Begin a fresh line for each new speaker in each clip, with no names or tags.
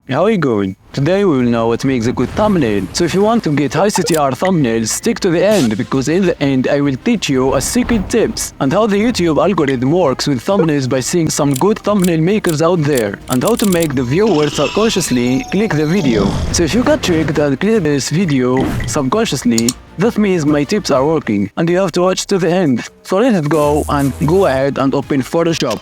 how are you going? Today we will know what makes a good thumbnail. So if you want to get high CTR thumbnails, stick to the end, because in the end I will teach you a secret tips and how the YouTube algorithm works with thumbnails by seeing some good thumbnail makers out there, and how to make the viewer subconsciously click the video. So if you got tricked and clicked this video subconsciously, that means my tips are working and you have to watch to the end. So let's go ahead and open Photoshop.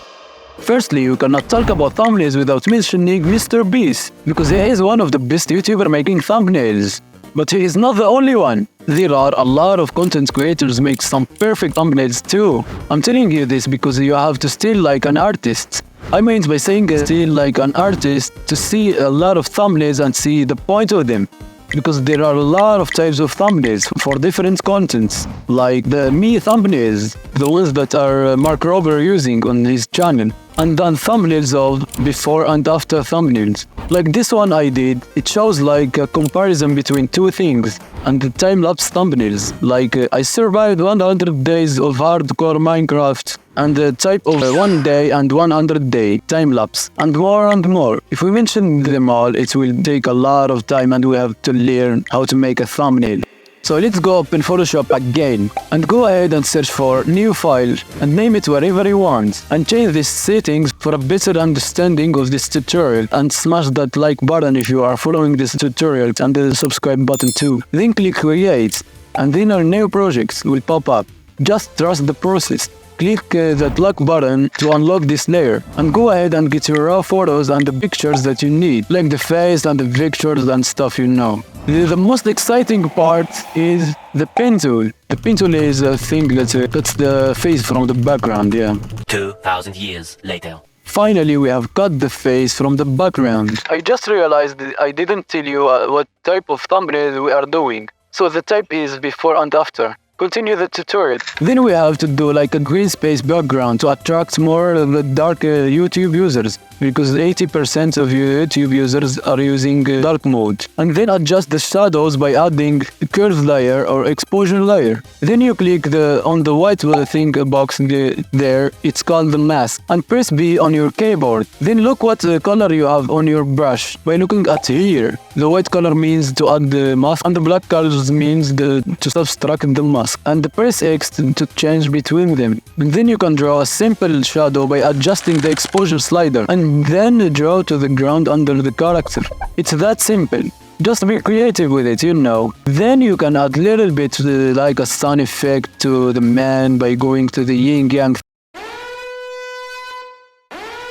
Firstly, we cannot talk about thumbnails without mentioning Mr. Beast, because he is one of the best YouTubers making thumbnails. But he is not the only one. There are a lot of content creators make some perfect thumbnails too. I'm telling you this because you have to steal like an artist. I mean by saying steal like an artist to see a lot of thumbnails and see the point of them. Because there are a lot of types of thumbnails for different contents, like the me thumbnails, the ones that are Mark Rober using on his channel, and then thumbnails of before and after thumbnails. Like this one I did, it shows like a comparison between two things, and the time-lapse thumbnails, like I survived 100 days of hardcore Minecraft, and the type of 1 day and 100 day time-lapse, and more and more. If we mention them all, it will take a lot of time and we have to learn how to make a thumbnail. So let's go open Photoshop again and go ahead and search for new file and name it wherever you want, and change these settings for a better understanding of this tutorial, and smash that like button if you are following this tutorial, and the subscribe button too. Then click create, and then our new projects will pop up. Just trust the process. Click that lock button to unlock this layer, and go ahead and get your raw photos and the pictures that you need, like the face and the pictures and stuff, you know. The most exciting part is the pen tool. The pen tool is a thing that's the face from the background, yeah.
2,000 years later.
Finally, we have cut the face from the background. I just realized that I didn't tell you what type of thumbnail we are doing. So the type is before and after. Continue the tutorial. Then we have to do like a green space background to attract more of the dark YouTube users, because 80% of YouTube users are using dark mode. And then adjust the shadows by adding a curve layer or exposure layer. Then you click on the white thing box there, it's called the mask, and press B on your keyboard. Then look what color you have on your brush by looking at here. The white color means to add the mask, and the black colors means to subtract the mask. And press X to change between them. And then you can draw a simple shadow by adjusting the exposure slider, and then draw to the ground under the character. It's that simple. Just be creative with it, you know. Then you can add little bit like a sun effect to the man by going to the yin yang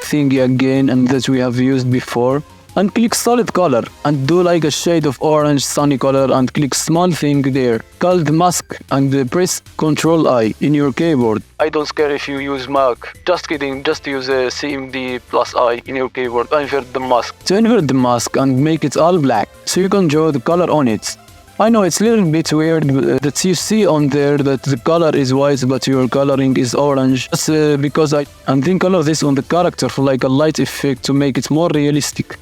thingy again, and that we have used before. And click solid color and do like a shade of orange sunny color, and click small thing there called mask, and press Ctrl I in your keyboard. I don't care if you use Mac. Just kidding, just use CMD plus I in your keyboard. Invert the mask. To invert the mask and make it all black, so you can draw the color on it. I know it's a little bit weird that you see on there that the color is white but your coloring is orange. That's because and then color this on the character for like a light effect to make it more realistic.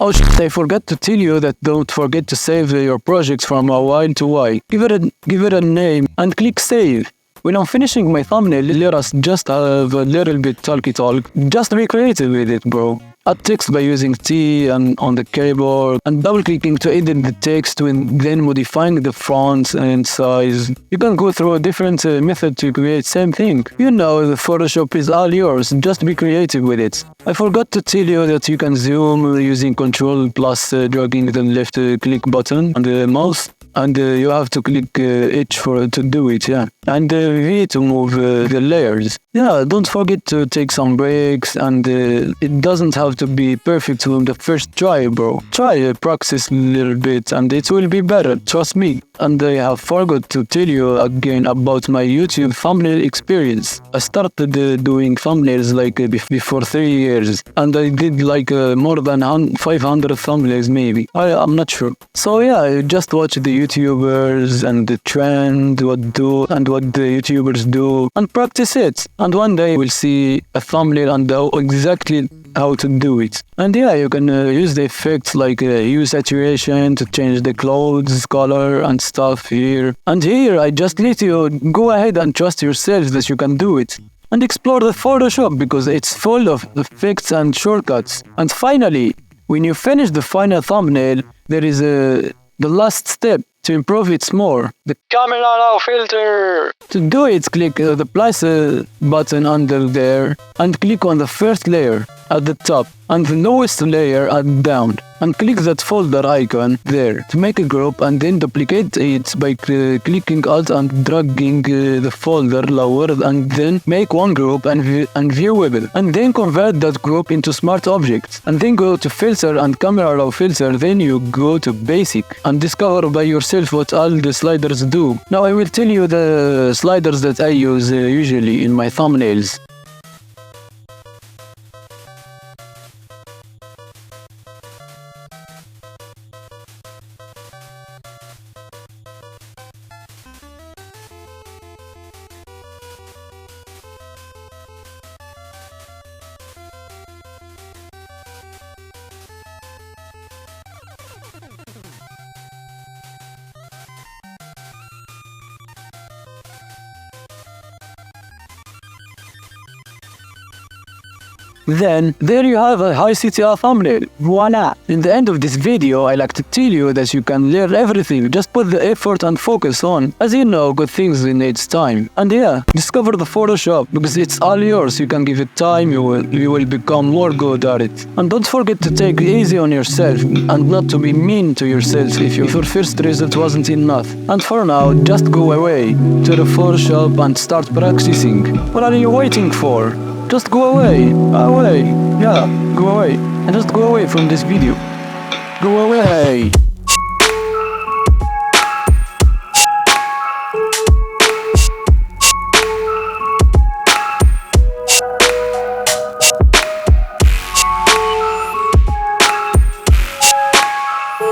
Oh shit, I forgot to tell you that don't forget to save your projects from a while to while. Give it a name and click save. When I'm finishing my thumbnail, let us just have a little bit talky talk. Just be creative with it, bro. Add text by using T and on the keyboard, and double clicking to edit the text, and then modifying the fonts and size. You can go through a different method to create same thing. You know, the Photoshop is all yours. Just be creative with it. I forgot to tell you that you can zoom using Ctrl plus dragging the left click button on the mouse. And you have to click H to do it, yeah. And V to move the layers. Yeah, don't forget to take some breaks, and it doesn't have to be perfect on the first try, bro. Try practice a little bit and it will be better, trust me. And I have forgot to tell you again about my YouTube thumbnail experience. I started doing thumbnails like before 3 years, and I did like more than 500 thumbnails maybe. I'm not sure. So yeah, I just watch the YouTubers and the trend, what the YouTubers do, and practice it. And one day we'll see a thumbnail and know exactly how to do it. And yeah, you can use the effects like hue saturation to change the clothes color and stuff here. And here I just let you go ahead and trust yourself that you can do it. And explore the Photoshop because it's full of effects and shortcuts. And finally, When you finish the final thumbnail, there is the last step to improve it more. The camera raw filter. To do it, click the plus button under there and click on the first layer at the top and the lowest layer at down. And click that folder icon there to make a group, and then duplicate it by clicking Alt and dragging the folder lower, and then make one group and viewable, and then convert that group into smart objects, and then go to filter and camera raw filter. Then you go to basic and discover by yourself what all the sliders do. Now I will tell you the sliders that I use usually in my thumbnails. Then, there you have a high CTR thumbnail. Voila! In the end of this video, I like to tell you that you can learn everything. Just put the effort and focus on. As you know, good things needs time. And yeah, discover the Photoshop because it's all yours. You can give it time, you will become more good at it. And don't forget to take it easy on yourself and not to be mean to yourself if your first result wasn't enough. And for now, just go away to the Photoshop and start practicing. What are you waiting for? Just go away, yeah, go away, and just go away from this video. Go away.